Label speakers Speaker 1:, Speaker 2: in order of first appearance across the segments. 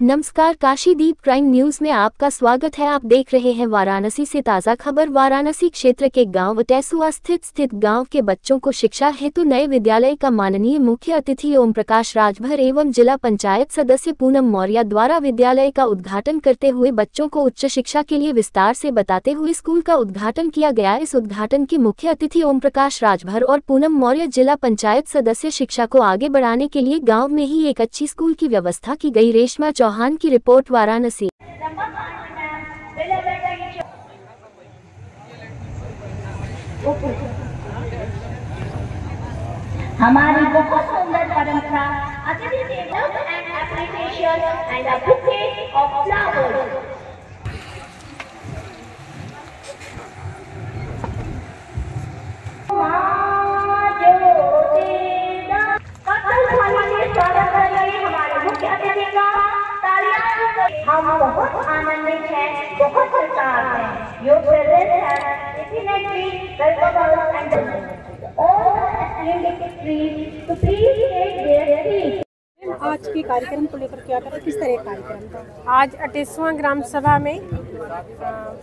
Speaker 1: नमस्कार, काशीदीप prime news में आपका स्वागत है। आप देख रहे हैं वाराणसी से ताज़ा खबर। वाराणसी क्षेत्र के गांव टेसुआ स्थित गांव के बच्चों को शिक्षा हेतु नए विद्यालय का माननीय मुख्य अतिथि ओम प्रकाश राजभर एवं जिला पंचायत सदस्य पूनम मौर्य द्वारा विद्यालय का उद्घाटन करते हुए बच्चों को उच्च शिक्षा के लिए विस्तार से बताते हुए स्कूल का उद्घाटन किया गया। इस उद्घाटन के मुख्य अतिथि ओम प्रकाश राजभर और पूनम मौर्य जिला पंचायत सदस्य शिक्षा को आगे बढ़ाने के लिए गाँव में ही एक अच्छी स्कूल की व्यवस्था की गई। रेशमा चौहान की रिपोर्ट, वाराणसी।
Speaker 2: हमारी बहुत सुंदर परंपरा अतिथि से love and appreciation and a bouquet of flowers. हम बहुत आनंदित हैं, बहुत प्रसन्न हैं। Your presence has infinitely welcomed and all the esteemed guests to please take their seats.
Speaker 3: आज के कार्यक्रम को लेकर क्या करें, किस तरह कार्यक्रम था?
Speaker 4: आज टेसुआ ग्राम सभा में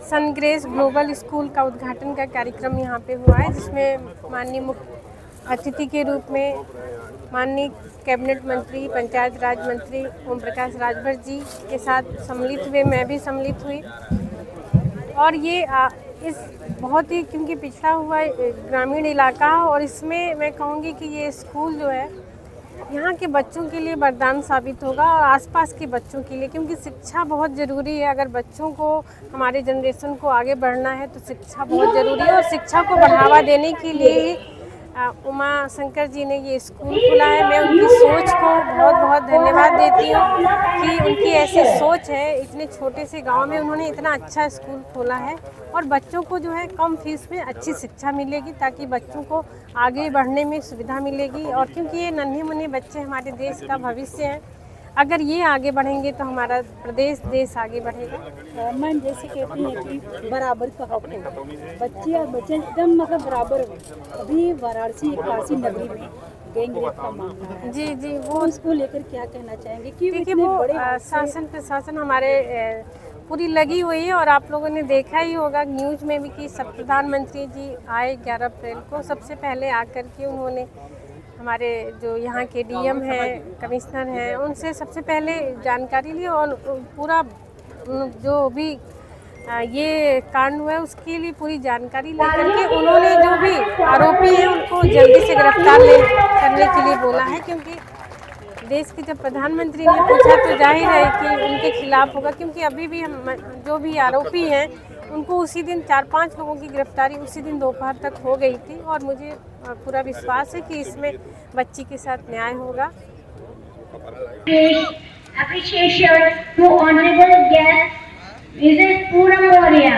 Speaker 4: सन ग्रेस ग्लोबल स्कूल का उद्घाटन का कार्यक्रम यहाँ पे हुआ है, जिसमें माननीय मुख्य अतिथि के रूप में माननीय कैबिनेट मंत्री, पंचायत राज मंत्री ओम प्रकाश राजभर जी के साथ सम्मिलित हुए, मैं भी सम्मिलित हुई। और ये इस बहुत ही क्योंकि पिछड़ा हुआ ग्रामीण इलाका और इसमें मैं कहूँगी कि ये स्कूल जो है यहाँ के बच्चों के लिए वरदान साबित होगा और आसपास के बच्चों के लिए, क्योंकि शिक्षा बहुत ज़रूरी है। अगर बच्चों को, हमारे जनरेशन को आगे बढ़ना है तो शिक्षा बहुत ज़रूरी है। और शिक्षा को बढ़ावा देने के लिए उमा शंकर जी ने ये स्कूल खोला है। मैं उनकी सोच को बहुत बहुत धन्यवाद देती हूँ कि उनकी ऐसी सोच है, इतने छोटे से गांव में उन्होंने इतना अच्छा स्कूल खोला है और बच्चों को जो है कम फीस में अच्छी शिक्षा मिलेगी, ताकि बच्चों को आगे बढ़ने में सुविधा मिलेगी। और क्योंकि ये नन्हे मुन्ने बच्चे हमारे देश का भविष्य हैं, अगर ये आगे बढ़ेंगे तो हमारा देश आगे बढ़ेगा।
Speaker 3: मैम जैसे कहती हैं कि बराबर का हक हो, बच्चे और बच्चे एकदम मतलब बराबर हो। अभी वाराणसी एक काशी नगरी में गैंग रेप का मामला है।
Speaker 4: जी वो
Speaker 3: उसको लेकर क्या कहना चाहेंगे कि
Speaker 4: देखिए वो शासन प्रशासन हमारे पूरी लगी हुई है। और आप लोगों ने देखा ही होगा न्यूज़ में भी कि सब प्रधानमंत्री जी आए 11 अप्रैल को, सबसे पहले आकर के उन्होंने हमारे जो यहाँ के डीएम हैं, कमिश्नर हैं, उनसे सबसे पहले जानकारी ली और पूरा जो भी ये कांड हुआ है उसके लिए पूरी जानकारी लेकर के उन्होंने जो भी आरोपी हैं उनको जल्दी से गिरफ्तार करने के लिए बोला है। क्योंकि देश के जब प्रधानमंत्री ने पूछा तो जाहिर है कि उनके खिलाफ होगा, क्योंकि अभी भी हम जो भी आरोपी हैं उनको उसी दिन 4-5 लोगों की गिरफ्तारी उसी दिन दोपहर तक हो गई थी। और मुझे पूरा विश्वास है कि इसमें बच्ची के साथ न्याय होगा।
Speaker 2: Appreciation to honorable guest Mrs. Poonam Maurya.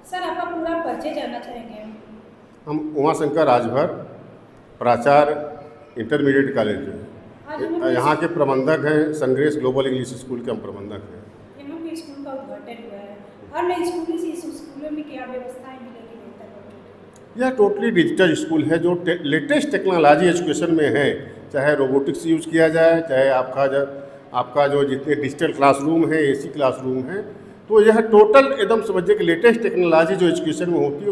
Speaker 3: Sir आपका पूरा परिचय जानना चाहेंगे।
Speaker 5: हम उमा शंकर राजभर, प्राचार्य इंटरमीडिएट कॉलेज, यहाँ के प्रबंधक हैं। सन ग्रेस ग्लोबल इंग्लिश स्कूल के हम प्रबंधक हैं।
Speaker 3: यहाँ पे स्कूल का उद्घाटन हुआ है और नए स्कूल से इस स्कूलों में क्या व्यवस्थाएं मिलेगी बेहतर?
Speaker 5: यह टोटली डिजिटल स्कूल है जो लेटेस्ट टेक्नोलॉजी एजुकेशन में है। चाहे रोबोटिक्स यूज किया जाए, चाहे आपका जो जितने डिजिटल क्लासरूम है, एसी क्लासरूम है, तो यह टोटल एकदम समझिए कि लेटेस्ट टेक्नोलॉजी जो एजुकेशन में होती है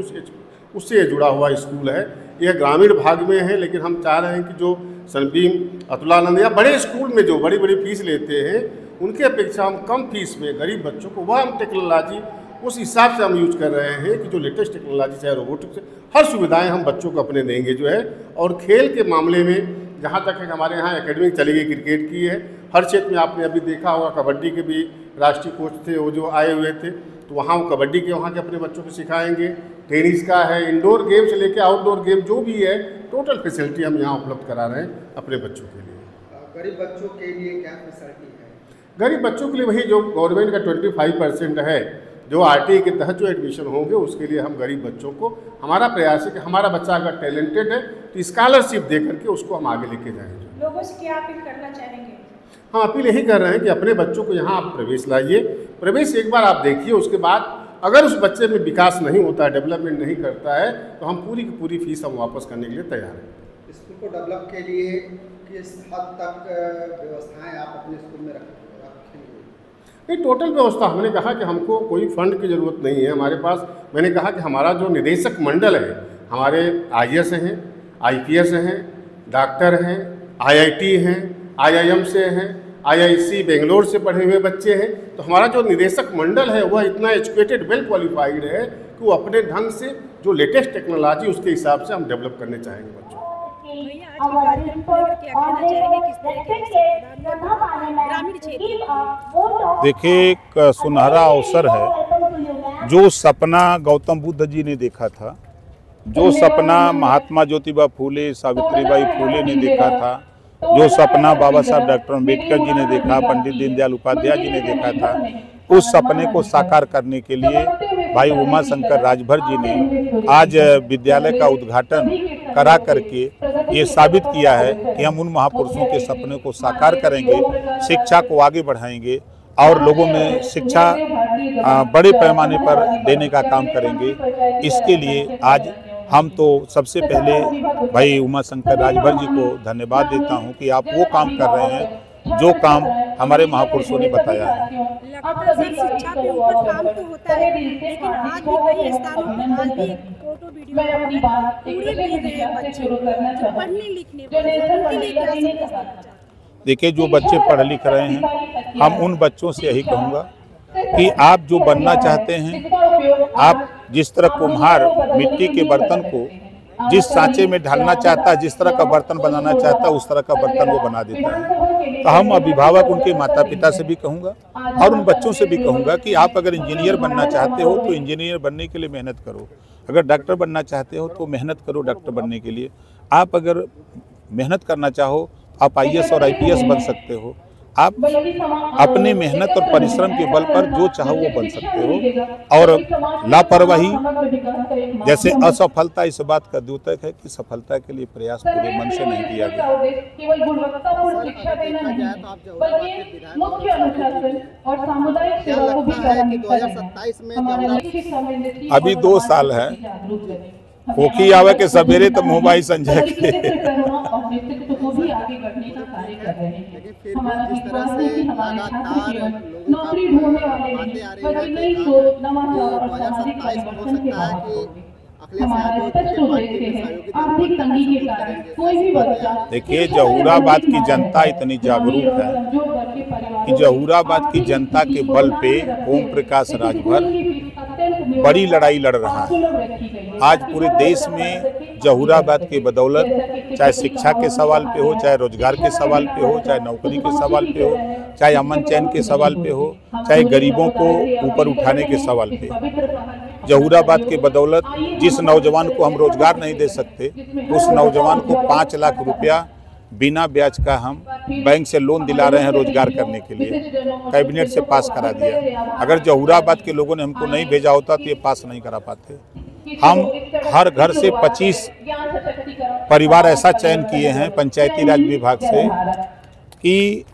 Speaker 5: उससे जुड़ा हुआ स्कूल है। यह ग्रामीण भाग में है, लेकिन हम चाह रहे हैं कि जो सनबीम, अतुलानंद या बड़े स्कूल में जो बड़ी फीस लेते हैं उनके अपेक्षा हम कम फीस में गरीब बच्चों को वह हम टेक्नोलॉजी उस हिसाब से हम यूज कर रहे हैं कि जो लेटेस्ट टेक्नोलॉजी, चाहे रोबोटिक्स, हर सुविधाएं हम बच्चों को अपने देंगे जो है। और खेल के मामले में जहाँ तक है हमारे यहाँ एकेडमी चली गई क्रिकेट की है। हर क्षेत्र में आपने अभी देखा होगा, कबड्डी के भी राष्ट्रीय कोच थे वो जो आए हुए थे, तो वहाँ वो कबड्डी के वहाँ के अपने बच्चों को सिखाएंगे। टेनिस का है, इंडोर गेम से लेकर आउटडोर गेम जो भी है, टोटल फैसिलिटी हम यहाँ उपलब्ध करा रहे हैं अपने बच्चों के लिए।
Speaker 6: गरीब बच्चों के लिए क्या फैसिलिटी है?
Speaker 5: गरीब बच्चों के लिए वही जो गवर्नमेंट का 25% है, जो आरटीई के तहत जो एडमिशन होंगे उसके लिए हम गरीब बच्चों को, हमारा प्रयास है कि हमारा बच्चा अगर टैलेंटेड है तो स्कॉलरशिप दे करके उसको हम आगे लेके जाएंगे।
Speaker 3: लोगों से क्या अपील करना चाहेंगे?
Speaker 5: हम अपील यही कर रहे हैं कि अपने बच्चों को यहाँ आप प्रवेश लाइए। प्रवेश एक बार आप देखिए, उसके बाद अगर उस बच्चे में विकास नहीं होता है, डेवलपमेंट नहीं करता है, तो हम पूरी की पूरी फीस हम वापस करने के लिए तैयार हैं।
Speaker 6: स्कूल को डेवलप के लिए किस हद तक व्यवस्थाएं आप अपने स्कूल में रखेंगे?
Speaker 5: नहीं, टोटल व्यवस्था हमने कहा कि हमको कोई फंड की ज़रूरत नहीं है हमारे पास। मैंने कहा कि हमारा जो निदेशक मंडल है, हमारे IAS हैं, IPS हैं, डॉक्टर हैं, IIT हैं, IIM से हैं, IIC बेंगलोर से पढ़े हुए बच्चे हैं। तो हमारा जो निदेशक मंडल है वह इतना एजुकेटेड, वेल क्वालिफाइड है कि वो अपने ढंग से जो लेटेस्ट टेक्नोलॉजी उसके हिसाब से हम डेवलप करने चाहेंगे बच्चों को।
Speaker 7: देखिए, एक सुनहरा अवसर है। जो सपना गौतम बुद्ध जी ने देखा था, जो सपना महात्मा ज्योतिबा फूले, सावित्रीबाई फूले ने देखा था, जो सपना बाबा साहब डॉक्टर अम्बेडकर जी ने देखा, पंडित दीनदयाल उपाध्याय जी ने देखा था, उस सपने को साकार करने के लिए भाई उमा शंकर राजभर जी ने आज विद्यालय का उद्घाटन करा करके ये साबित किया है कि हम उन महापुरुषों के सपने को साकार करेंगे, शिक्षा को आगे बढ़ाएंगे और लोगों में शिक्षा बड़े पैमाने पर देने का काम करेंगे। इसके लिए आज हम तो सबसे पहले भाई उमा शंकर राजभर जी को धन्यवाद देता हूं कि आप वो काम कर रहे हैं जो काम हमारे महापुरुषों ने बताया है।
Speaker 3: शिक्षा के ऊपर काम तो होता है, लेकिन आज भी कई स्थानों पर आज भी फोटो वीडियो पूरे भी रहे बच्चे जो पढ़ने लिखने उनके लिए क्या संदेश देना चाहते हैं?
Speaker 7: देखिए, जो बच्चे पढ़ लिख रहे हैं, हम उन बच्चों से यही कहूँगा कि आप जो बनना चाहते हैं, आप जिस तरह कुम्हार मिट्टी के बर्तन को जिस सांचे में ढालना चाहता है, जिस तरह का बर्तन बनाना चाहता है, उस तरह का बर्तन वो बना देता है। तो हम अभिभावक उनके माता पिता से भी कहूँगा और उन बच्चों से भी कहूँगा कि आप अगर इंजीनियर बनना चाहते हो तो इंजीनियर बनने के लिए मेहनत करो, अगर डॉक्टर बनना चाहते हो तो मेहनत करो डॉक्टर बनने के लिए। आप अगर मेहनत करना चाहो, आप IAS और IPS बन सकते हो। आप अपने मेहनत और परिश्रम के बल पर जो चाहो वो बन सकते हो। और लापरवाही जैसे असफलता इस बात का द्योतक है कि सफलता के लिए प्रयास पूरे मन से नहीं किया गया।
Speaker 8: केवल गुणवत्तापूर्ण शिक्षा देना नहीं है, बल्कि मुख्य अनुशासन और सामुदायिक सेवा को भी प्राथमिकता।
Speaker 7: अभी 2 साल है, फोकी आवे के सवेरे तो मोबाइल संजय के
Speaker 8: हमारा विश्वास है कि हमारे छात्र नौकरी ढूंढने वाले नई सोच, नवाचार और सामाजिक परिवर्तन के बाद हमारे स्पष्ट उद्देश्य है आर्थिक तंगी के कारण कोई भी बच्चा।
Speaker 7: देखिए, जहूराबाद की जनता इतनी जागरूक है कि जहूराबाद की जनता के बल पे ओम प्रकाश राजभर बड़ी लड़ाई लड़ रहा है। आज पूरे देश में जहूराबाद के बदौलत, चाहे शिक्षा के सवाल पे हो, चाहे रोजगार के सवाल पे हो, चाहे नौकरी के सवाल पे हो, चाहे अमन चैन के सवाल पे हो, चाहे गरीबों को ऊपर उठाने के सवाल पे, जहूराबाद के बदौलत जिस नौजवान को हम रोजगार नहीं दे सकते, उस नौजवान को 5 लाख रुपया बिना ब्याज का हम बैंक से लोन दिला रहे हैं रोजगार करने के लिए। कैबिनेट से पास करा दिया। अगर जहूराबाद के लोगों ने हमको नहीं भेजा होता तो ये पास नहीं करा पाते। हम हर घर से 25 परिवार ऐसा चयन किए हैं पंचायती राज विभाग से कि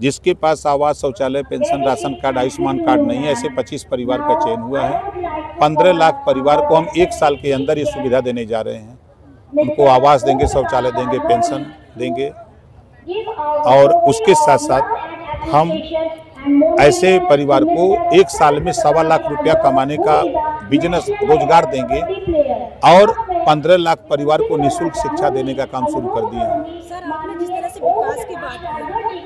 Speaker 7: जिसके पास आवास, शौचालय, pension, ration card, Ayushman card नहीं है, ऐसे 25 परिवार का चयन हुआ है। 15 लाख परिवार को हम 1 साल के अंदर ये सुविधा देने जा रहे हैं। उनको आवास देंगे, शौचालय देंगे, पेंशन देंगे और उसके साथ साथ हम ऐसे परिवार को 1 साल में 1.25 लाख रुपया कमाने का बिजनेस रोजगार देंगे और 15 लाख परिवार को निःशुल्क शिक्षा देने का काम शुरू कर दिए हैं।
Speaker 3: सर, आपने जिस तरह से विकास की बात की,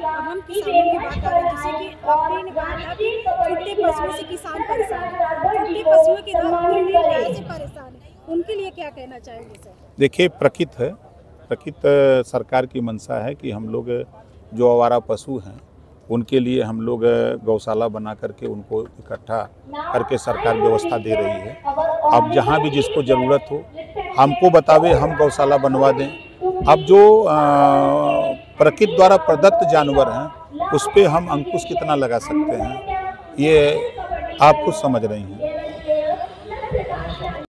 Speaker 3: अब हम किसानों की बात कर रहे हैं, जैसे कि आपने कहा था कि छोटे पशुओं से किसान परेशान है, छोटे पशुओं के गाय से परेशान है, उनके लिए क्या कहना चाहेंगे सर?
Speaker 7: देखिए, प्रकृत सरकार की मंशा है कि हम लोग जो आवारा पशु हैं उनके लिए हम लोग गौशाला बना करके उनको इकट्ठा करके सरकार व्यवस्था दे रही है। अब जहाँ भी जिसको ज़रूरत हो हमको बतावे, हम गौशाला बनवा दें। अब जो प्रकृति द्वारा प्रदत्त जानवर हैं उस पर हम अंकुश कितना लगा सकते हैं, ये आप खुद समझ रही हैं।